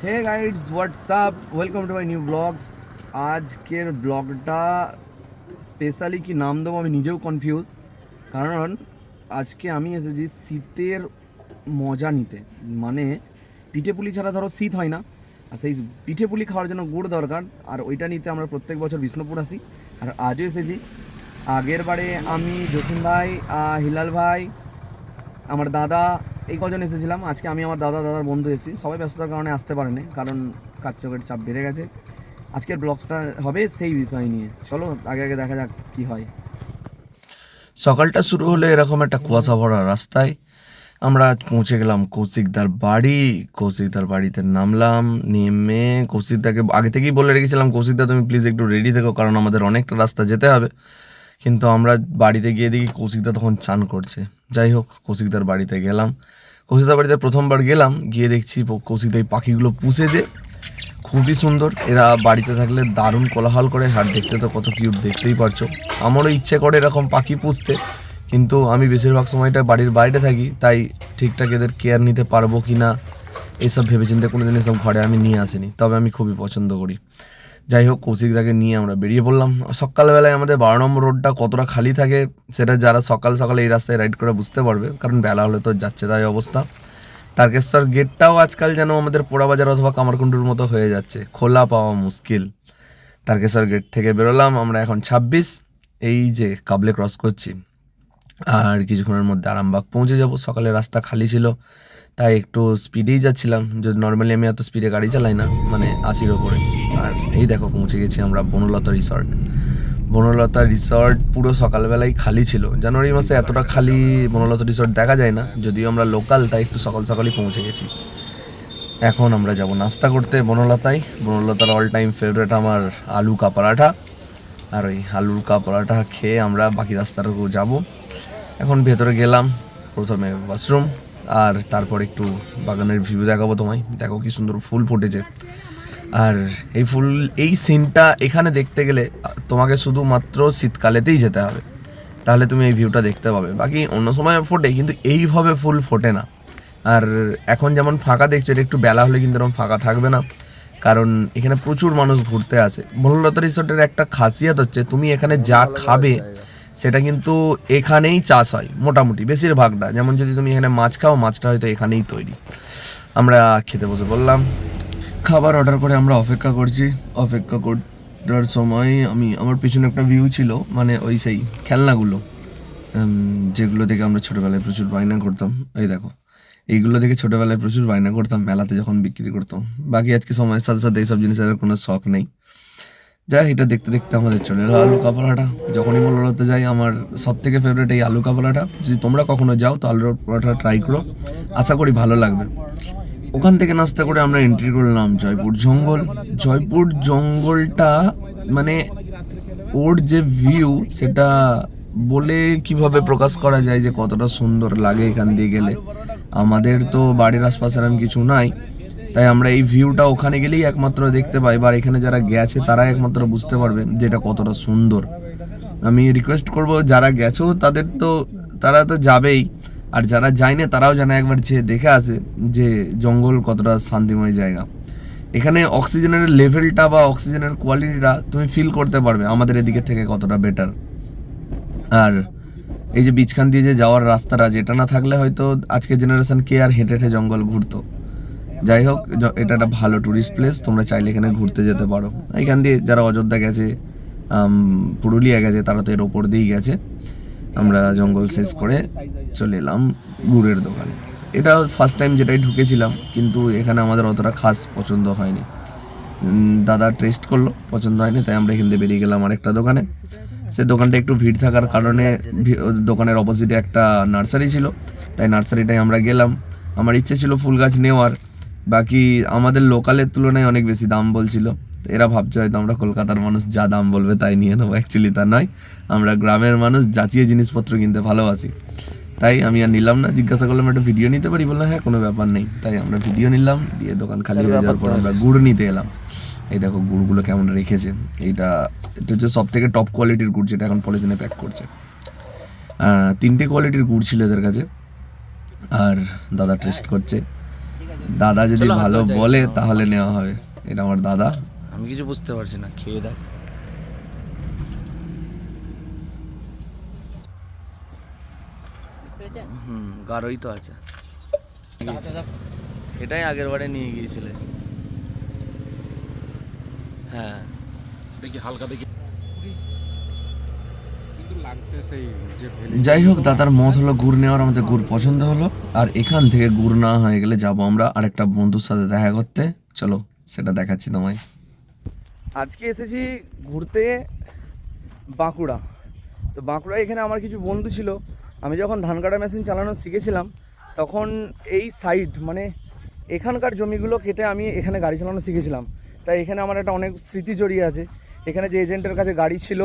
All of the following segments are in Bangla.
Hey guys what's up, welcome to my new blogs. আজকের ব্লগটা স্পেশালি কি নাম দেবো আমি নিজেও কনফিউজ, কারণ আজকে আমি এসেছি শীতের মজা নিতে। মানে পিঠে পুলি ছাড়া ধরো শীত হয় না, আর সেই পিঠে পুলি খাওয়ার জন্য গুড় দরকার, আর ওইটা নিতে আমরা প্রত্যেক বছর বিষ্ণুপুর আসি। আর আজও এসেছি। আগের বারে আমি, জসিম ভাই, হিলাল ভাই, আমার দাদা, এই কজন এসেছিলাম। আজকে আমি, আমার দাদার বন্ধু এসেছি। সবাই ব্যস্ততার কারণে আসতে পারেনি, কারণ কাজ চোখের চাপ বেড়ে গেছে। আজকের ব্লগটা হবে সেই বিষয় নিয়ে। চলো আগে আগে দেখা যাক কি হয়। সকালটা শুরু হলো এরকম একটা কুয়াশা ভরা রাস্তায়। আমরা পৌঁছে গেলাম কৌশিকদার বাড়ি। কৌশিকদার বাড়িতে নামলাম, নেমে কৌশিকদাকে আগে থেকেই বলে রেখেছিলাম, কৌশিকদা তুমি প্লিজ একটু রেডি থেকো, কারণ আমাদের অনেকটা রাস্তা যেতে হবে। কিন্তু আমরা বাড়িতে গিয়ে দেখি কৌশিকদা তখন চান করছে। যাই হোক, কৌশিকদার বাড়িতে গেলাম। কৌশিকদার বাড়িতে প্রথমবার গেলাম, গিয়ে দেখছি কৌশিকদা এই পাখিগুলো পুষেছে, খুবই সুন্দর। এরা বাড়িতে থাকলে দারুণ কোলাহল করে, আর দেখতে তো কত কিউট, দেখতেই পারছো। আমারও ইচ্ছে করে এরকম পাখি পুষতে, কিন্তু আমি বেশিরভাগ সময়টা বাড়ির বাইরে থাকি, তাই ঠিকঠাক এদের কেয়ার নিতে পারবো কি না এইসব ভেবেচিন্তে কোনোদিন এসব ঘরে আমি নিয়ে আসিনি। তবে আমি খুবই পছন্দ করি। যাই হোক, কৌশিকদাকে নিয়ে আমরা বেরিয়ে পড়লাম। সকালবেলায় আমাদের 12 নম্বর রোডটা কতটা খালি থাকে সেটা যারা সকাল সকাল এই রাস্তায় রাইড করে বুঝতে পারবে, কারণ বেলা হলে তো যাচ্ছে তাই অবস্থা। তারকেশ্বর গেটটাও আজকাল যেন আমাদের পোড়াবাজার অথবা কামারকুণ্ডুর মতো হয়ে যাচ্ছে, খোলা পাওয়া মুশকিল। তারকেশ্বর গেট থেকে বেরোলাম আমরা এখন 26, এই যে কাবলে ক্রস করছি, আর কিছুক্ষণের মধ্যে আরামবাগ পৌঁছে যাব। সকালে রাস্তা খালি ছিল, তাই একটু স্পিডেই যাচ্ছিলাম। যদি নর্মালি আমি এত স্পিডে গাড়ি চালাই না, মানে 80-র ওপরে। আর এই দেখো পৌঁছে গেছি আমরা বনলতা রিসর্ট। বনলতা রিসর্ট পুরো সকালবেলায় খালি ছিল। জানুয়ারি মাসে এতটা খালি বনলতা রিসর্ট দেখা যায় না, যদিও আমরা লোকাল, তাই একটু সকাল সকালই পৌঁছে গেছি। এখন আমরা যাব নাস্তা করতে বনলতায়। বনলতার অল টাইম ফেভারিট আমার আলু কা পরাঠা, আর ওই আলুর কা পরাঠা খেয়ে আমরা বাকি রাস্তাটুকু যাব। এখন ভেতরে গেলাম, প্রথমে ওয়াশরুম, আর তারপর একটু বাগানের ভিউ দেখাবো তোমায়। দেখো কি সুন্দর ফুল ফুটেছে। আর এই ফুল, এই সিনটা এখানে দেখতে গেলে তোমাকে শুধুমাত্র শীতকালেতেই যেতে হবে, তাহলে তুমি এই ভিউটা দেখতে পাবে। বাকি অন্য সময় ফোটে, কিন্তু এইভাবে ফুল ফোটে না। আর এখন যেমন ফাঁকা দেখছো, এটা একটু বেলা হলে কিন্তু এরকম ফাঁকা থাকবে না, কারণ এখানে প্রচুর মানুষ ঘুরতে আসে। বনলতা রিসোর্টের একটা খাসিয়াত হচ্ছে, তুমি এখানে যা খাবে সেটা কিন্তু এখানেই চাষ হয় মোটামুটি বেশিরভাগটা। যেমন যদি তুমি এখানে মাছ খাও, মাছটা হয়তো এখানেই তৈরি। আমরা খেতে বসে বললাম, খাবার অর্ডার করে আমরা অপেক্ষা করছি। অপেক্ষা করার সময় আমার পিছনে একটা ভিউ ছিল, মানে ওই সেই খেলনাগুলো, যেগুলো থেকে আমরা ছোটোবেলায় প্রচুর বায়না করতাম। এই দেখো, এইগুলো থেকে ছোটোবেলায় প্রচুর বায়না করতাম মেলাতে যখন বিক্রি করতাম। বাকি আজকে সময়ের সাথে সাথে এইসব জিনিসের কোনো শখ নেই। যাই, এটা দেখতে দেখতে আমাদের চলে এলো আলু কা পরাঠা। যখনই বলতে যাই, আমার সব থেকে ফেভারিট এই আলু কা পরাঠা। যদি তোমরা কখনো যাও তো আলু পরাঠা ট্রাই করো, আশা করি ভালো লাগবে। ওখান থেকে নাস্তা করে আমরা এন্ট্রি করলাম জয়পুর জঙ্গল। জয়পুর জঙ্গলটা মানে ওর যে ভিউ, সেটা বলে কিভাবে প্রকাশ করা যায় যে কতটা সুন্দর লাগে এখান দিয়ে গেলে। আমাদের তো বাড়ির আশপাশে এরকম কিছু নাই, তাই আমরা এই ভিউটা ওখানে গেলেই একমাত্র দেখতে পাই, বা এখানে যারা গেছে তারা একমাত্র বুঝতে পারবে যে এটা কতটা সুন্দর। আমি রিকোয়েস্ট করব, যারা গেছো তাদের তো, তারা তো যাবেই, আর যারা যায়নি তারাও যেন একবার যেয়ে দেখে আসে যে জঙ্গল কতটা শান্তিময় জায়গা। এখানে অক্সিজেনের লেভেলটা বা অক্সিজেনের কোয়ালিটিটা তুমি ফিল করতে পারবে আমাদের এদিকে থেকে কতটা বেটার। আর এই যে বীজখান দিয়ে যে যাওয়ার রাস্তাটা, যেটা না থাকলে হয়তো আজকের জেনারেশন কে আর হেঁটে হেঁটে জঙ্গল ঘুরতো। যাই হোক, এটা একটা ভালো ট্যুরিস্ট প্লেস, তোমরা চাইলে এখানে ঘুরতে যেতে পারো। এখান দিয়ে যারা অযোধ্যা গেছে, পুরুলিয়া গেছে, তারা তো এর ওপর দিয়েই গেছে। আমরা জঙ্গল শেষ করে চলে এলাম গুড়ের দোকানে। এটা ফার্স্ট টাইম যেটাই ঢুকেছিলাম, কিন্তু এখানে আমাদের অতটা খাস পছন্দ হয়নি। দাদা টেস্ট করলো, পছন্দ হয়নি, তাই আমরা এখান থেকে বেরিয়ে গেলাম আরেকটা দোকানে। সে দোকানটা একটু ভিড় থাকার কারণে দোকানের অপোজিটে একটা নার্সারি ছিল, তাই নার্সারিটায় আমরা গেলাম। আমার ইচ্ছে ছিল ফুল গাছ নেওয়ার, বাকি আমাদের লোকালের তুলনায় অনেক বেশি দাম বলছিল। এরা ভাবছে হয়তো আমরা কলকাতার মানুষ, যা দাম বলবে তাই নিয়ে নেবো। অ্যাকচুয়ালি তা নয়, আমরা গ্রামের মানুষ, যাচিয়ে জিনিসপত্র কিনতে ভালোবাসি। তাই আমি আর নিলাম না। জিজ্ঞাসা করলাম একটা ভিডিও নিতে পারি, বললাম হ্যাঁ কোনো ব্যাপার নেই। তাই আমরা ভিডিও নিলাম, দিয়ে দোকান খালি হয়ে যাওয়ার পর আমরা গুড় নিতে এলাম। এই দেখো গুড়গুলো কেমন রেখেছে। এটা হচ্ছে সব থেকে টপ কোয়ালিটির গুড়, যেটা এখন পলিথিনে প্যাক করছে। 3টে কোয়ালিটির গুড় ছিল এদের কাছে, আর দাদা টেস্ট করছে। দাদা যদি চলো, হাত ভালো ধোয়ার জায়গা বলে নাও। তাহলে নেওয়া হবে। এটা আমার দাদা। আমি কিছু বুঝতে পারছি না, খেয়ে দাও। গাঢ়ই তো আছে। এটাই আগের বারে নিয়ে গিয়েছিলে। হ্যাঁ, দেখি হালকা দেখি কিন্তু লাগছে সেই যে যাই হোক, দাদার মত হলো গুড় নেওয়ার, আমাদের গুড় পছন্দ হলো। আর এখান থেকে গুড় না হয়ে গেলে যাবো আমরা আরেকটা বন্ধুর সাথে দেখা করতে। চলো সেটা দেখাচ্ছি তোমায়। আজকে এসেছি ঘুরতে বাঁকুড়া। তো বাঁকুড়ায় এখানে আমার কিছু বন্ধু ছিল। আমি যখন ধান কাটা মেশিন চালানো শিখেছিলাম তখন এই সাইড মানে এখানকার জমিগুলো কেটে আমি এখানে গাড়ি চালানো শিখেছিলাম। তাই এখানে আমার একটা অনেক স্মৃতি জড়িয়ে আছে। এখানে যে এজেন্টের কাছে গাড়ি ছিল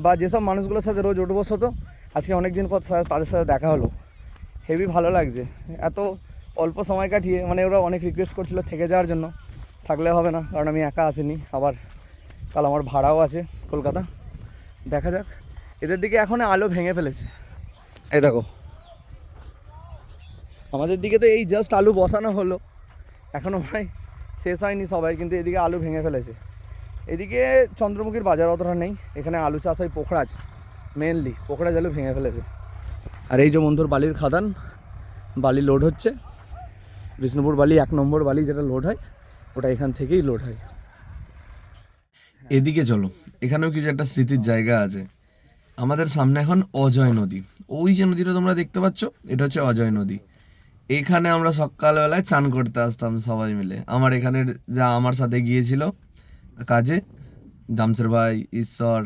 বা যেসব মানুষগুলোর সাথে রোজ ওঠো বসো হতো, আজকে অনেক দিন পর তাদের সাথে দেখা হলো। হেভি ভালো লাগছে এত অল্প সময় কাটিয়ে। মানে ওরা অনেক রিকোয়েস্ট করছিল থেকে যাওয়ার জন্য, থাকলে হবে না কারণ আমি একা আসিনি, আবার কাল আমার ভাড়াও আছে কলকাতা। দেখা যাক। এদের দিকে এখন আলো ভেঙে ফেলেছে, এই দেখো। আমাদের দিকে তো এই জাস্ট আলু বসানো হলো, এখনও ভাই শেষ হয়নি সবাই, কিন্তু এদিকে আলু ভেঙে ফেলেছে। এদিকে চন্দ্রমুখীর বাজার অতটা নেই, এখানে আলু চাষ হয় পোখরাজ, মেনলি পোখরাজ আলু ভেঙে ফেলেছে। আর এই যে বন্ধুর বালির খাদান, বালি লোড হচ্ছে। বিষ্ণুপুর বালি 1 নম্বর বালি যেটা লোড হয় ওটা এখান থেকেই লোড হয়। এদিকে চলো, এখানেও কিছু একটা স্মৃতির জায়গা আছে। আমাদের সামনে এখন অজয় নদী। ওই যে নদীটা তোমরা দেখতে পাচ্ছ, এটা হচ্ছে অজয় নদী। এখানে আমরা সকালবেলায় চান করতে আসতাম সবাই মিলে। আমার এখানের যা আমার সাথে গিয়েছিল কাজে, জামশের ভাই, ঈশ্বর,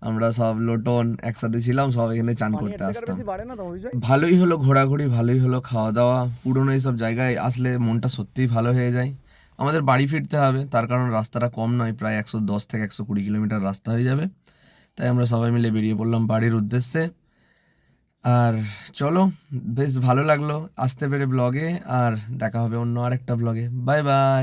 আমরা সব লোটন একসাথে ছিলাম, সব এখানে চান পানি এর করতে থেকে আর আসতাম। বেশি বাড়ে না তো অভিজয়? ভালোই হলো ঘোরাঘুরি, ভালোই হলো খাওয়া দাওয়া। পুরনো এইসব জায়গায় আসলে মনটা সত্যিই ভালো হয়ে যায়। আমাদের বাড়ি ফিরতে হবে, তার কারণ রাস্তাটা কম নয়, প্রায় 110 থেকে 120 কিলোমিটার রাস্তা হয়ে যাবে। তাই আমরা সবাই মিলে বেরিয়ে পড়লাম বাড়ির উদ্দেশ্যে। আর চলো, বেশ ভালো লাগলো আসতে পেরে ব্লগে। আর দেখা হবে অন্য আরেকটা ব্লগে। Bye bye.